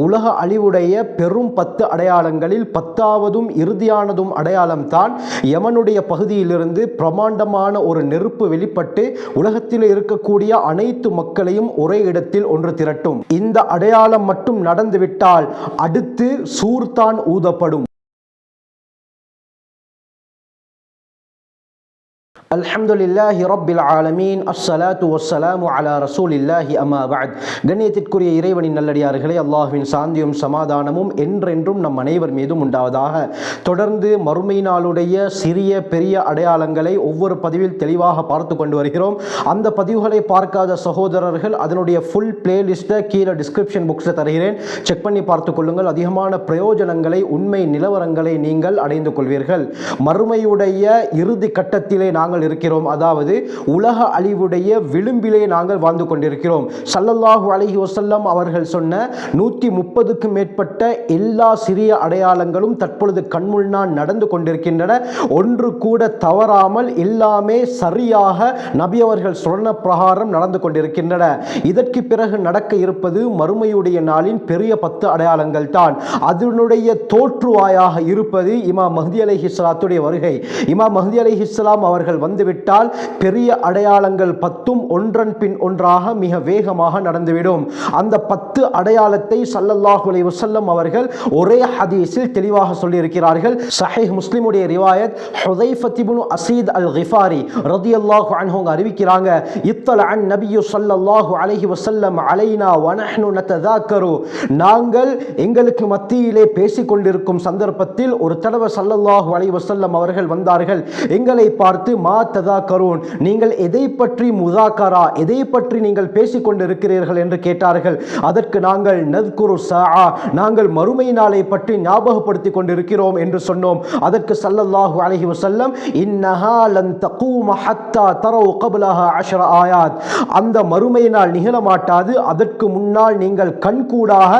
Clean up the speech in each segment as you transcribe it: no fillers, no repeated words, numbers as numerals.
உலக அழிவுடைய பெரும் 10 அடையாளங்களில் 10ஆவதும் இறுதியானதும் அடையாளம் தான் யமனுடைய பகுதியிலிருந்து பிரமாண்டமான ஒரு நெருப்பு வெளிப்பட்டு உலகத்தில் இருக்கக்கூடிய அனைத்து மக்களையும் ஒரே இடத்தில் ஒன்று திரட்டும். இந்த அடையாளம் மட்டும் நடந்துவிட்டால் அடுத்து சூர்தான் ஊதப்படும். அல்ஹம்துலில்லாஹி ரப்பில் ஆலமீன் அஸ்ஸலாத்து வஸ்ஸலாமு அலா ரசூலில்லாஹி அம்மா பஅத். கண்ணியத்திற்குரிய இறைவனின் நல்லடியார்களே, அல்லாஹ்வின் சாந்தியும் சமாதானமும் என்றென்றும் நம் அனைவர் மீதும் உண்டாவதாக. தொடர்ந்து மறுமை நாளுடைய சிறிய பெரிய அடையாளங்களை ஒவ்வொரு பதிவில் தெளிவாக பார்த்து கொண்டு வருகிறோம். அந்த பதிவுகளை பார்க்காத சகோதரர்கள் அதனுடைய ஃபுல் பிளேலிஸ்ட்டை கீழே டிஸ்கிரிப்ஷன் புக்ஸில் தருகிறேன், செக் பண்ணி பார்த்து கொள்ளுங்கள். அதிகமான பிரயோஜனங்களை, உண்மை நிலவரங்களை நீங்கள் அடைந்து கொள்வீர்கள். மறுமையுடைய இறுதி கட்டத்திலே நாங்கள் இருக்கிறோம். அதாவது உலக அழிவுடைய விளிம்பிலே நாங்கள் வாழ்ந்து கொண்டிருக்கிறோம். ஸல்லல்லாஹு அலைஹி வஸல்லம் அவர்கள் சொன்ன 130க்கும் மேற்பட்ட எல்லா சிறிய அடையாளங்களும் தற்பொழுது கண்முன்னால் நடந்து கொண்டிருக்கின்றன. ஒன்று கூட தவறாமல் எல்லாமே சரியாக நபி அவர்கள் சொன்ன பிரகாரம் நடந்து கொண்டிருக்கின்றன. இதற்கு பிறகு நடக்க இருப்பது மறுமையுடைய நாளின் பெரிய 10 அடையாளங்கள் தான். அதனுடைய தோற்றுவாயாக இருப்பது இமாம் மஹ்தி அலைஹிஸ்ஸலாத்துடைய வருகை. இமாம் மஹ்தி அலைஹிஸ்ஸலாம் அவர்கள் வந்துவிட்டால் பெரிய அடையாளங்கள் 10ம் ஒன்றன் பின் ஒன்றாக மிக வேகமாக நடந்துவிடும். அந்த 10 அடையாளத்தை ஸல்லல்லாஹு அலைஹி வஸல்லம் அவர்கள் ஒரே ஹதீஸில் தெளிவாக சொல்லியிருக்கிறார்கள். ஸஹீஹ் முஸ்லிமுடைய ரிவாயத் ஹுதைஃபத் இப்னு அஸீத் அல்-கிஃபாரி ரலியல்லாஹு அன்ஹு அறிவிக்கிறாங்க, இத்தலஅன் நபியு ஸல்லல்லாஹு அலைஹி வஸல்லம் அலைனா வ நஹ்னு நததாக்கரு. நாங்கள் எங்களுக்கு மத்தியிலே பேசிக் கொண்டிருக்கும் சந்தர்ப்பத்தில் ஒரு தடவை ஸல்லல்லாஹு அலைஹி வஸல்லம் அவர்கள் வந்தார்கள். எங்களை பார்த்து மா ததாக்கரூன், நீங்கள் எதை பற்றி முதாக்கரா, எதை பற்றி நீங்கள் பேசிக் கொண்டிருக்கிறீர்கள் என்று கேட்டார்கள். அதற்கு நாங்கள் நத்குரு ஸாஆ, நாங்கள் மறுமை நாளை பற்றி ஞாபகப்படுத்திக் கொண்டிருக்கிறோம் என்று சொன்னோம். அதற்கு ஸல்லல்லாஹு அலைஹி வஸல்லம் இன்னஹா லன் தகூம ஹத்தா தரவு கப்லஹா 10 ஆயாத், அந்த மறுமை நாள் நிகழ மாட்டாது, அதற்கு முன்னால் நீங்கள் கண்கூடாக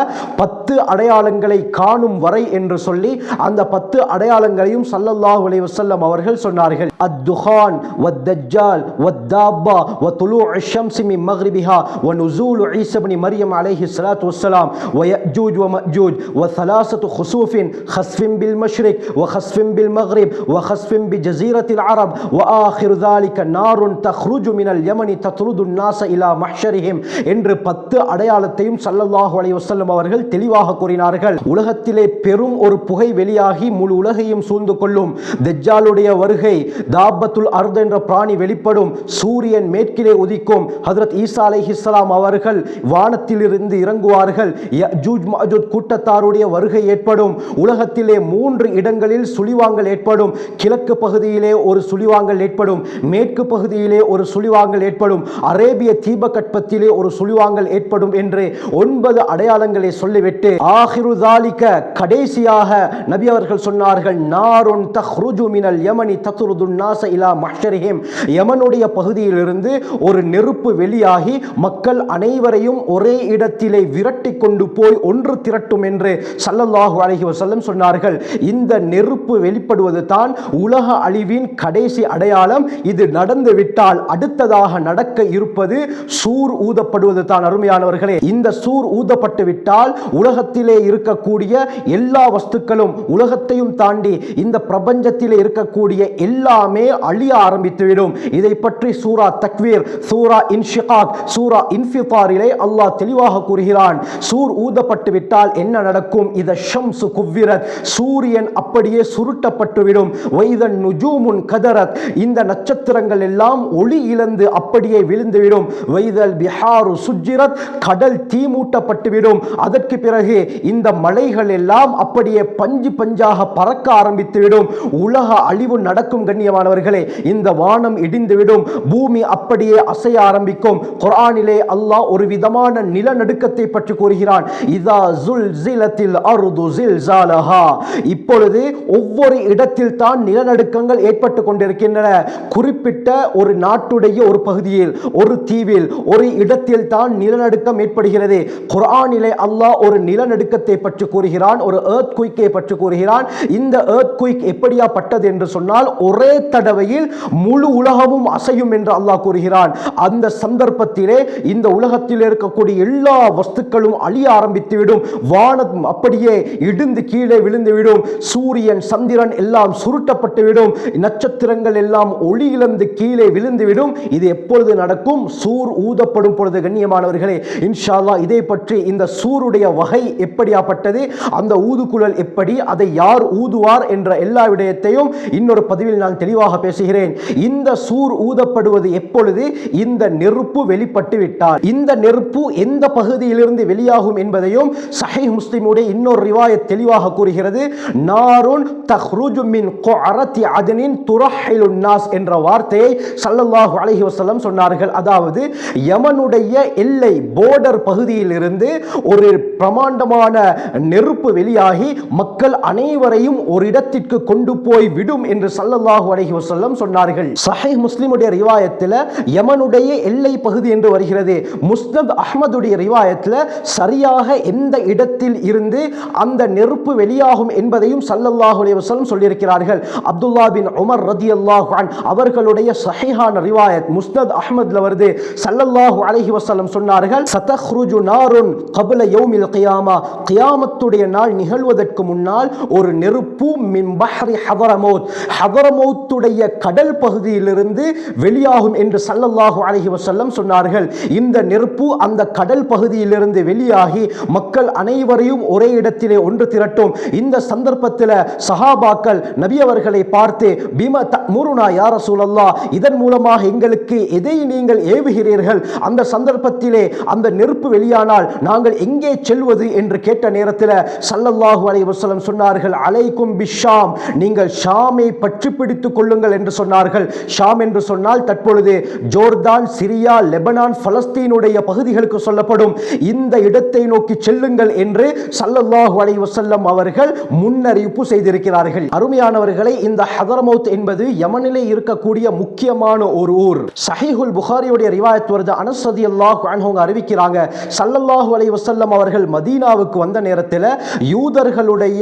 10 அடையாளங்களை காணும் வரை என்று சொல்லி அந்த 10 அடையாளங்களையும் ஸல்லல்லாஹு அலைஹி வஸல்லம் அவர்கள் சொன்னார்கள். அத்துஹான் வத்தஜ்ஜால் வத்தாபா வதுலூஉ ஷம்ஸ் மின் மக்ரிபிஹா வனுசூலு ஈஸா இப்னு மர்யம் அலைஹி ஸலாத்து வஸ்ஸலாம் வயஜூஜ் வமஜூஜ் வஸலாஸத்து குஸூஃபின் ஹஸ்ஃபின் பில் மஷ்ரிக் வஹஸ்ஃபின் பில் மக்ரிப் வஹஸ்ஃபின் பிஜஸீரத்தில் அரப் வஆகிரு ذلك நாருன் தக்ருஜு மினல் யமனி தத்ருது الناس இலா மஹ்ஷரிஹிம் என்று 10 அடையாளத்தையும் ஸல்லல்லாஹு அலைஹி வஸல்லம் அவர்கள் தெளிவாக கூறினார்கள். உலகத்திலே பெரும் ஒரு புகை வெளியாகி முழு உலகையும் சூழ்ந்து கொள்ளும். தஜ்ஜாலுடைய வருகை, தாபத்துல் அர்த் என்ற பிராணி வெளிப்படும், சூரியன் மேற்கிலே உதிக்கும், ஹஜ்ரத் ஈசா அலைஹிஸ்ஸலாம் அவர்கள் வானத்திலிருந்து இறங்குவார்கள், யஜூஜ் மஅஜூஜ் கூட்டத்தாருடைய வருகை ஏற்படும். உலகத்திலே 3 இடங்களில் சுழிவாங்கல் ஏற்படும். கிழக்கு பகுதியிலே ஒரு சுழிவாங்கல் ஏற்படும், மேற்கு பகுதியிலே ஒரு சுழிவாங்கல் ஏற்படும், அரேபிய தீபகற்பத்திலே ஒரு சுழிவாங்கல் ஏற்படும் என்று 9 அடையாளங்களை சொல்லிவிட்டு ஆகிரு ذلك கடைசியாக நபி அவர்கள் சொன்னார்கள், நாருன் தக்ருஜு மினல் யமனி தத்ருது الناس இலா மஹ்ஷரிஹிம், யமனுடைய பகுதியிலிருந்து ஒரு நெருப்பு வெளியாகி மக்கள் அனைவரையும் ஒரே இடத்திலே விரட்டி கொண்டு போய் ஒன்று திரட்டும் என்று ஸல்லல்லாஹு அலைஹி வஸல்லம் சொன்னார்கள். இந்த நெருப்பு வெளிப்படுவது தான் உலக அழிவின் கடைசி அடையாளம். இது நடந்து விட்டால் அடுத்ததாக நடக்க இருப்பது சூர் ஊதப்படுவது தான். அருமையானவர்களே, இந்த சூர் ஊதப்பட்டு விட்டால் உலகத்திலே இருக்கக்கூடிய எல்லா வஸ்துக்களும், உலகத்தையும் தாண்டி இந்த பிரபஞ்சத்திலே இருக்கக்கூடிய எல்லாமே அழிய ஆரம்பித்துவிடும். இதை பற்றி சூரா தக்வீர், சூரா இன்ஷிகாக், சூரா இன்ஃபிதாரிலே அல்லாஹ் தெளிவாக கூறுகிறான். சூர் ஊதப்பட்டு விட்டால் என்ன நடக்கும்? இத ஷம்சு குவ்விரத், சூரியன் அப்படியே சுருட்டப்பட்டுவிடும். வைதன் நுஜூமுன் கதரத், இந்த நட்சத்திரங்கள் எல்லாம் ஒளி இழந்து அப்படியே விழுந்துவிடும். வைதல் பிஹாரு சுஜ்ஜிரத், கடல் தீமூட்டப்பட்டுவிடும். அதற்கு பிறகு இந்த மலைகள் எல்லாம் அப்படியே பஞ்சு பஞ்சாக பறக்க ஆரம்பித்துவிடும். உலக அழிவு நடக்கும். கண்ணியமானவர்களே, இந்த வானம் இடிந்துவிடும், பூமி அப்படியே அசைய ஆரம்பிக்கும். குர்ஆனிலே அல்லாஹ் ஒரு விதமான நிலநடுக்கத்தை பற்றி கூறுகிறான். இதா ஸுல்ஸிலத்தில் அர்து ஸில்ஸாலஹா, இப்பொழுது ஒவ்வொரு இடத்தில் தான் நிலநடுக்கங்கள் ஏற்பட்டு கொண்டிருக்கின்றன. குறிப்பிட்ட ஒரு நாட்டுடைய ஒரு பகுதியில், ஒரு தீவில், ஒரு இடத்தில் தான் நிலநடுக்கம் ஏற்படுகிறது. குர்ஆனிலே அல்லாஹ் ஒரு நிலநடுக்கத்தை பற்றி கூறுகிறான், ஒரு எர்த்குயிக்கை பற்றி கூறுகிறான். இந்த எர்த்குயிக் எப்படியாப்பட்டது என்று சொன்னால், ஒரே தடவையில் முழு உலகமும் அசையும் என்று அல்லாஹ் கூறுகிறான். அந்த சந்தர்ப்பத்திலே இந்த உலகத்தில் இருக்கக்கூடிய எல்லா வஸ்துக்களும் அழிய ஆரம்பித்துவிடும். வானம் அப்படியே இடிந்து கீழே விழுந்துவிடும். சூரியன் சந்திரன் எல்லாம் சுருட்டப்பட்டுவிடும். நட்சத்திரங்கள் எல்லாம் ஒளி இழந்து கீழே விழுந்துவிடும். இது எப்பொழுது நடக்கும்? சூர் ஊதப்படும் பொழுது. கண்ணியமானவர்களே, இன்ஷா அல்லாஹ் இதை பற்றி, இந்த சூருடைய வகை எப்படியாப்பட்டது, அந்த ஊதுகுழல் எப்படி, அதை யார் ஊதுவார் என்ற எல்லா விடயத்தையும் இன்னொரு பதிவில் நான் தெளிவாக பேசுகிறேன். இந்த சூர் ஊதப்படுவது எப்பொழுது? இந்த நெருப்பு வெளிப்பட்டு விட்டால். இந்த நெருப்பு எந்த பகுதியிலிருந்து வெளியாகும் என்பதையும் சஹீஹ் முஸ்லிமுடைய இன்னொரு ரிவாயத் தெளிவாக கூறுகிறது. நாருன் தஹ்ருஜு மின் குஅரத்தி அத்னின் துரஹிலுன் நாஸ் என்ற வார்த்தையை ஸல்லல்லாஹு அலைஹி வஸல்லம் சொன்னார்கள். அதாவது யமனுடைய எல்லை போர்டர் பகுதியிலிருந்து ஒரு பிரமாண்டமான நெருப்பு வெளியாகி மக்கள் அனைவரையும் ஒரு இடத்திற்கு கொண்டு போய் விடும் என்று ஸல்லல்லாஹு அலைஹி வஸல்லம் சொன்னார்கள். சஹீஹ் முஸ்லிமுடைய ரிவாயத்தில் யமனுடைய எல்லை பகுதி என்று வருகிறது. முஸ்னத் அஹ்மதுடைய ரிவாயத்தில் சரியாக எந்த இடத்தில் இருந்து அந்த நெருப்பு வெளியாகும் என்பதையும் ஸல்லல்லாஹு அலைஹி வஸல்லம் சொல்லியிருக்கிறார்கள். அப்துல்லா பின் உமர் ரதியல்லாஹு அன்ஹு அவர்களுடைய சஹீஹான ரிவாயத் முஸ்னத் அஹ்மத்ல வருது. ஸல்லல்லாஹு அலைஹி வஸல்லம் சொன்னார்கள், சதக்ருஜு நாருன் கப்ல யௌமில் கியாமா, கியாமத்துடைய நாள் நிகழ்வதற்கு முன்னால் ஒரு நெருப்பு மின் பஹ்ரி ஹதரமௌத், ஹதரமௌத்துடைய கடல் பகுதியிலிருந்து வெளியாகும் என்று ஸல்லல்லாஹு அலைஹி வஸல்லம் சொன்னார்கள். இந்த நெருப்பு அந்த கடல் பகுதியிலிருந்து வெளியாகி மக்கள் அனைவரையும் ஒரே இடத்திலே ஒன்று திரட்டும். இந்த சந்தர்ப்பத்தில் சஹாபாக்கள் நபி அவர்களை பார்த்து, பிம தஅமுருனா யா ரசூலல்லாஹ், இதன் மூலமாக எங்களுக்கு எதை நீங்கள் ஏவுகிறீர்கள்? அந்த சந்தர்ப்பத்திலே அந்த நெருப்பு வெளியானால் நாங்கள் எங்கே செல்வது என்று கேட்ட நேரத்தில் ஸல்லல்லாஹு அலைஹி வஸல்லம் சொன்னார்கள், அலைக்கும் பிஷாம், நீங்கள் ஷாமை பற்றி பிடித்துக் கொள்ளுங்கள் என்று சொன்னார்கள். ஷாம் என்று சொன்னால் தற்பொழுது ஜோர்தான், சிரியா, லெபனான், பலஸ்தீனுடைய பகுதிகளுக்கு சொல்லப்படும் இந்த இடத்தை நோக்கி செல்லுங்கள் என்று ஸல்லல்லாஹு அலைஹி வஸல்லம் அவர்கள் முன்னறிவிப்பு செய்திருக்கிறார்கள். அருமையானவர்களை, இந்த ஹதரமௌத் என்பது யமனிலே இருக்கக்கூடிய முக்கியமான ஒரு ஊர். சஹீஹுல் புகாரியுடைய ரிவாயத் வருது. அனஸ் ரலியல்லாஹு அன்ஹு அறிவிக்கிறாங்க, ஸல்லல்லாஹு அலைஹி வஸல்லம் அவர்கள் மதீனாவுக்கு வந்த நேரத்தில் யூதர்களுடைய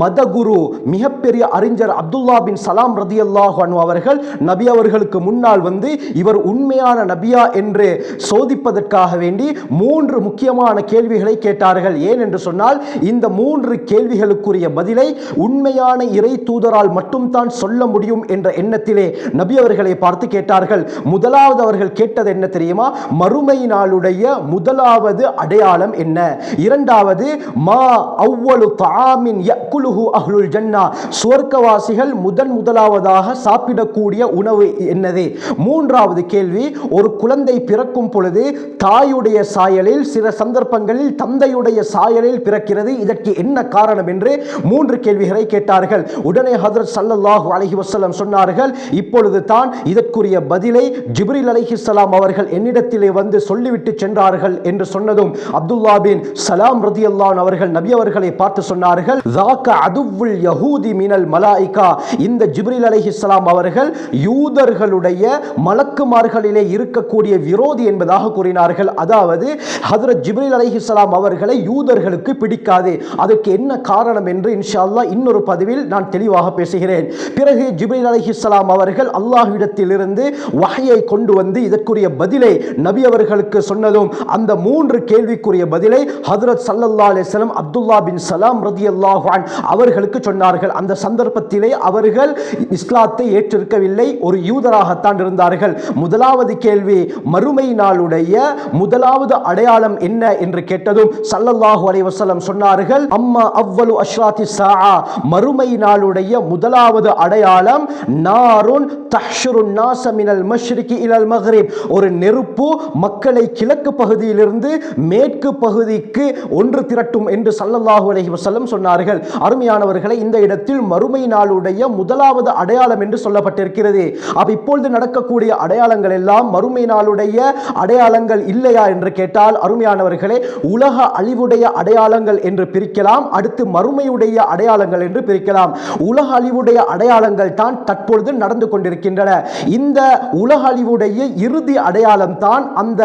மதகுரு மிகப்பெரிய அறிஞர் அப்துல்லா பின் சலாம் ரலியல்லாஹு அன்ஹு அவர்கள் நபி அவர்களுக்கு முன்னால் வந்து இவர் உண்மையான நபியா என்று சோதிப்பதற்காக வேண்டி 3 முக்கியமான கேள்விகளை கேட்டார்கள். ஏன் என்று சொன்னால், இந்த 3 கேள்விகளுக்குரிய பதிலை உண்மையான இறை தூதரால் மட்டும்தான் சொல்ல முடியும் என்ற எண்ணத்திலே நபி அவர்களை பார்த்து கேட்டார்கள். முதலாவது அவர்கள் கேட்டது என்ன தெரியுமா? மறுமை நாளுடைய முதலாவது அடையாளம் என்ன? இரண்டாவது, மா அவ்வலு தஆமின் யக்குலுஹு அஹ்லுல் ஜன்னா, சுவர்க்கவாசிகள் முதலாவதாக சாப்பிடக்கூடிய உணவு என்னது? மூன்றாவது கேள்வி, ஒரு குழந்தை பிறக்கும் பொழுது தாயுடைய சாயலில், சில சந்தர்ப்பங்களில் தந்தையுடைய சாயலில் பிறக்கிறது, இதற்கு என்ன காரணம் என்று 3 கேள்விகளை கேட்டார்கள். உடனே ஹஜ்ரத் ஸல்லல்லாஹு அலைஹி வஸல்லம் சொன்னார்கள், இப்பொழுது தான் இதற்குரிய பதிலை ஜிப்ரீல் அலைஹிஸ்ஸலாம் அவர்கள் என்னிடத்திலே வந்து சொல்லிவிட்டு சென்றார்கள் என்று சொன்னதும் அப்துல்லா பின் சலாம் ரலியல்லாஹு அன்ஹு அவர்கள் நபி அவர்களை பார்த்து சொன்னார்கள், ஸாக அதுவுல் யஹூதி மினல் மலாயிகா, இந்த ஜிப்ரீல் அலைஹிஸ்ஸலாம் அவர்கள் யூதர்களுடைய மலக்குமார்களிலே இருக்கக்கூடிய விரோதி என்பதாக கூறினார்கள். அதாவது ஹஜ்ரத் ஜிப்ரீல் அலைஹிஸ்ஸலாம் அவர்களை யூதர்களுக்கு பிடிக்காது. அதற்கு என்ன காரணம் என்று இன்ஷா அல்லாஹ் இன்னொரு பதிவில் நான் தெளிவாக பேசுகிறேன். பிறகு ஜிப்ரீல் அலைஹிஸ்ஸலாம் அவர்கள் அல்லாஹ்விடத்திலிருந்து வஹயை கொண்டு வந்து இதற்குரிய பதிலை நபி அவர்களுக்கு சொன்னதும் அந்த 3 கேள்விக்குரிய பதிலை ஹஜ்ரத் ஸல்லல்லாஹு அலைஹி வஸல்லம் அப்துல்லா பின் சலாம் ரலியல்லாஹு அன்ஹு அவர்களுக்கு சொன்னார்கள். அந்த சந்தர்ப்பத்திலே அவர்கள் இஸ்லாத்தை ஏற்றிருக்கவில்லை, ஒரு யூதராகத்தான் இருந்தார்கள். முதலாவது கேள்வி, மறுமை நாளுடைய முதலாவது அடையாளம் என்ன என்று கேட்டதும் ஸல்லல்லாஹு அலைஹி வஸல்லம் சொன்னார்கள், அம்மா அவ்வலு அஷ்ராத்தி ஸாஆ, மறுமை நாளுடைய முதலாவது அடையாளம் நாருன் தஹ்ஷுருன் நாஸ மினல் மஷ்ரிகி இலல் மக்ரிப், ஒரு நெருப்பு மக்களை கிழக்கு பகுதியிலிருந்து மேற்கு பகுதிக்கு ஒன்று திரட்டும் என்று ஸல்லல்லாஹு அலைஹி வஸல்லம் சொன்னார்கள். அருமையானவர்களை, இந்த இடத்தில் மறுமை நாளுடைய முதலாவது அடையாளம் என்று சொல்லப்பட்டிருக்கிறது. அப்ப இப்பொழுது நடக்கக்கூடிய அடையாளங்கள் எல்லாம் மறுமை நாளுடைய அடையாளங்கள் இல்லையா என்று கேட்டால், அருமையானவர்களே, உலக அழிவுடைய அடையாளங்கள் என்று பிரிக்கலாம், அடுத்து மறுமையுடைய அடையாளங்கள் என்று பிரிக்கலாம். உலக அழிவுடைய அடையாளங்கள் தான் தற்பொழுது நடந்து கொண்டிருக்கின்றன. இந்த உலக அழிவுடைய இறுதி அடையாளம் தான் அந்த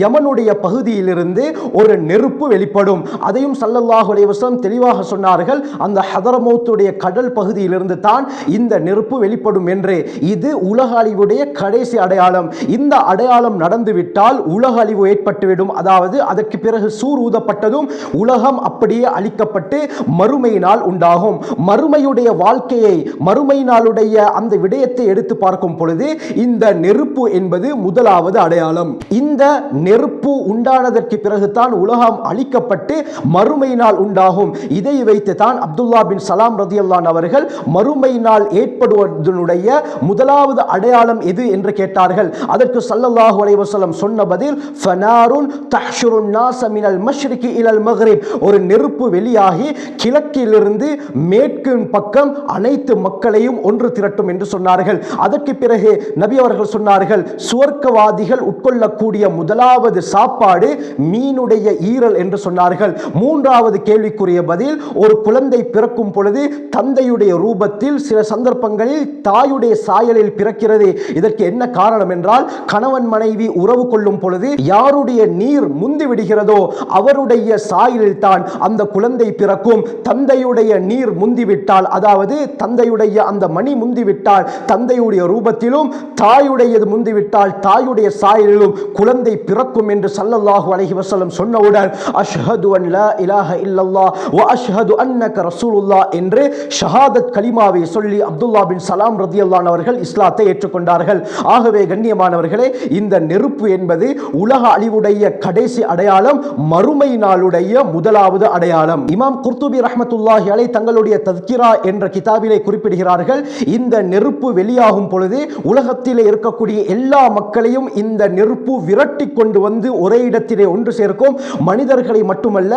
யமனுடைய பகுதியிலிருந்து ஒரு நெருப்பு வெளிப்படும். அதையும் ஸல்லல்லாஹு அலைஹி வஸல்லம் தெளிவாக சொன்னார்கள், அந்த ஹதரமௌத்துடைய கடல் பகுதியிலிருந்து தான் இந்த நெருப்பு வெளிப்படும் என்று. என்று. இது உலக அழிவுடைய கடைசி அடையாளம். இந்த அடையாளம் நடந்துவிட்டால் உலக அழிவு ஏற்பட்டுவிடும். அதாவது அதற்கு பிறகு சூர் ஊதப்பட்டதும் உலகம் அப்படியே அழிக்கப்பட்டு மறுமை நாள் உண்டாகும். மறுமையுடைய வாழ்க்கையை, மறுமை நாளுடைய அந்த விடயத்தை எடுத்து பார்க்கும் பொழுது இந்த நெருப்பு என்பது முதலாவது அடையாளம். இந்த நெருப்பு உண்டானதற்கு பிறகுதான் உலகம் அழிக்கப்பட்டு மறுமை நாள் உண்டாகும். இதை வைத்து தான் அப்துல்லா பின் சலாம் ரதியல்லாஹு அவர்கள் மறுமை நாள் ஏற்படுவதனுடைய முதலாவது அடையாளம் எது என்று கேட்டார்கள். அதற்கு ஸல்லல்லாஹு அலைஹி வஸல்லம் சொன்ன பதில் ஃபனாருன் தஹ்ஷுருன் நாஸ மினல் மஷ்ரிகி இலல் மக்ரிப். ஒரு நெருப்பு வெளியாகி கிழக்கிலிருந்து மேற்கு பக்கம் அனைத்து மக்களையும் ஒன்று திரட்டும் என்று சொன்னார்கள். அதற்கு பிறகு நபி அவர்கள் சொன்னார்கள், சுவர்க்கவாதிகள் உட்கொள்ளக்கூடிய முதலாவது சாப்பாடு மீனுடைய ஈரல் என்று சொன்னார்கள். மூன்றாவது கேள்விக்குரிய பதில், ஒரு குழந்தை பிறக்கும் பொழுது தந்தையுடைய ரூபத்தில், சில சந்தர்ப்பங்களில் தாயுடைய சாயலில் பிறக்கிறது. இதற்கு என்ன காரணம் என்றால், கணவன் மனைவி உறவு கொள்ளும் பொழுது யாருடைய நீர் முந்தி விடுகிறதோ அவருடைய சாயலில் தான் அந்த குழந்தை பிறக்கும். தந்தையுடைய நீர் முந்திவிட்டால், அதாவது தந்தையுடைய அந்த மணி முந்திவிட்டால் தந்தையுடைய ரூபத்திலும், தாயுடையது முந்திவிட்டால் தாயுடைய சாயலிலும் குழந்தை பிறக்கும் என்று ஸல்லல்லாஹு அலைஹி வஸல்லம் சொன்னவுடன் அஷ்ஹது அன் லா இலாஹ இல்லல்லாஹ் வ அஷ்ஹது அன்னக ரசூலுல்லாஹ் என்று ஷஹாதத் கலிமாவை சொல்லி அப்துல்லா பின் சலாம் ரதியல்லாஹு அவர்கள் இஸ்லாத்தை ஏற்றுக்கொண்டார்கள். ஆகவே கண்ணியமானவர்களே, இந்த நெருப்பு என்பது உலக அழிவுடைய கடைசி அடையாளம், மறுமை நாளுடைய முதலாவது அடையாளம். இமாம் குர்துபி ரஹ்மத்துல்லாஹி அலைஹி தங்களுடைய தத்கிரா என்ற கிதாபிலே குறிப்பிடுகிறார்கள், இந்த நெருப்பு வெளியாகும் பொழுது உலகத்திலே இருக்கக்கூடிய எல்லா மக்களையும் இந்த நெருப்பு விரட்டி கொண்டு வந்து ஒரே இடத்திலே ஒன்று சேர்க்கும். மனிதர்களை மட்டுமல்ல,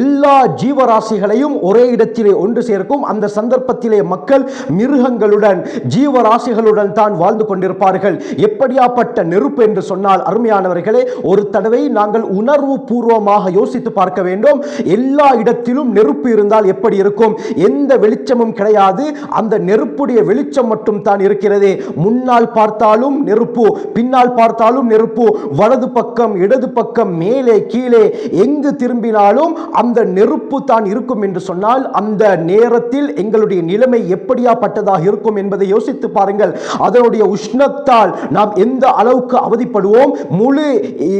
எல்லா ஜீவராசிகளையும் ஒரே இடத்திலே ஒன்று சேர்க்கும். அந்த சந்தர்ப்பத்திலே மக்கள் மிருகங்களுடன், ஜீவராசிகளுடன் தான் வாழ்ந்து கொண்டிருப்பார்கள். எப்படியாப்பட்ட நெருப்பு என்று சொன்னால் அருமையானவர்களே, ஒரு தடவை நாங்கள் உணர்வு பூர்வமாக யோசித்து பார்க்க வேண்டும். எல்லா இடத்திலும் நெருப்பு இருந்தால் எப்படி இருக்கும்? எந்த வெளிச்சமும் கிடையாது, அந்த நெருப்புடைய வெளிச்சம் மட்டும் தான் இருக்கிறது. முன்னால் பார்த்தாலும் நெருப்பு, பின்னால் பார்த்தாலும் நெருப்பு, வலது பக்கம் இடது பக்கம் மேலே கீழே எங்கு திரும்பினாலும் அந்த நெருப்பு தான் இருக்கும் என்று சொன்னால், அந்த நேரத்தில் எங்களுடைய நிலைமை எப்படியாப்பட்டதாக இருக்கும் என்பதை யோசித்து பாருங்கள். அதனுடைய உஷ்ணத்தால் நாம் எந்த அளவுக்கு அவதிப்படுவோம். முழு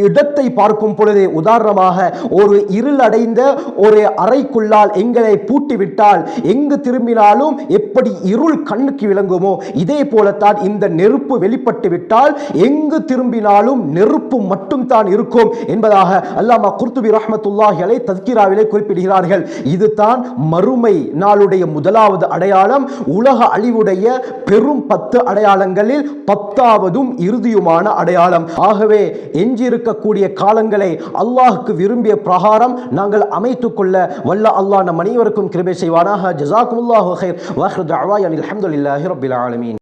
இடத்தை பார்க்கும் பொழுது, உதாரணமாக ஒரு இருள் அடைந்த ஒரு அறைக்குள்ளால் எங்களை பூட்டிவிட்டால் எங்கு திரும்பினாலும் எப்படி இருள் கண்ணுக்கு விளங்குமோ, இதே போலத்தான் இந்த நெருப்பு வெளிப்பட்டு விட்டால் எங்கு திரும்பினாலும் நெருப்பு மட்டும் தான் இருக்கும் என்பதாக அல்லாமா குர்துபி ரஹ்மத்துல்லாஹி அலைஹி தஸ்கிராவிலே குறிப்பிடுகிறார்கள். இதுதான் மறுமை நாளுடைய முதலாவது அடையாளம். உலக அழிவுடைய பெரும் 10 அடையாளங்களில் 10ஆவதும் இறுதியுமான அடையாளம். ஆகவே எஞ்சியிருக்கக்கூடிய காலங்களை அல்லாஹ்வுக்கு விரும்பிய பிரகாரம் நாங்கள் அமைத்துக் கொள்ள வல்ல அல்லாஹ் நம் அனைவருக்கும் கிருபை செய்வானாக. ஜஸாக்குமுல்லாஹு கைர். வ ஆகிரு தஅவானா அல்ஹம்துலில்லாஹி ரப்பில் ஆலமீன்.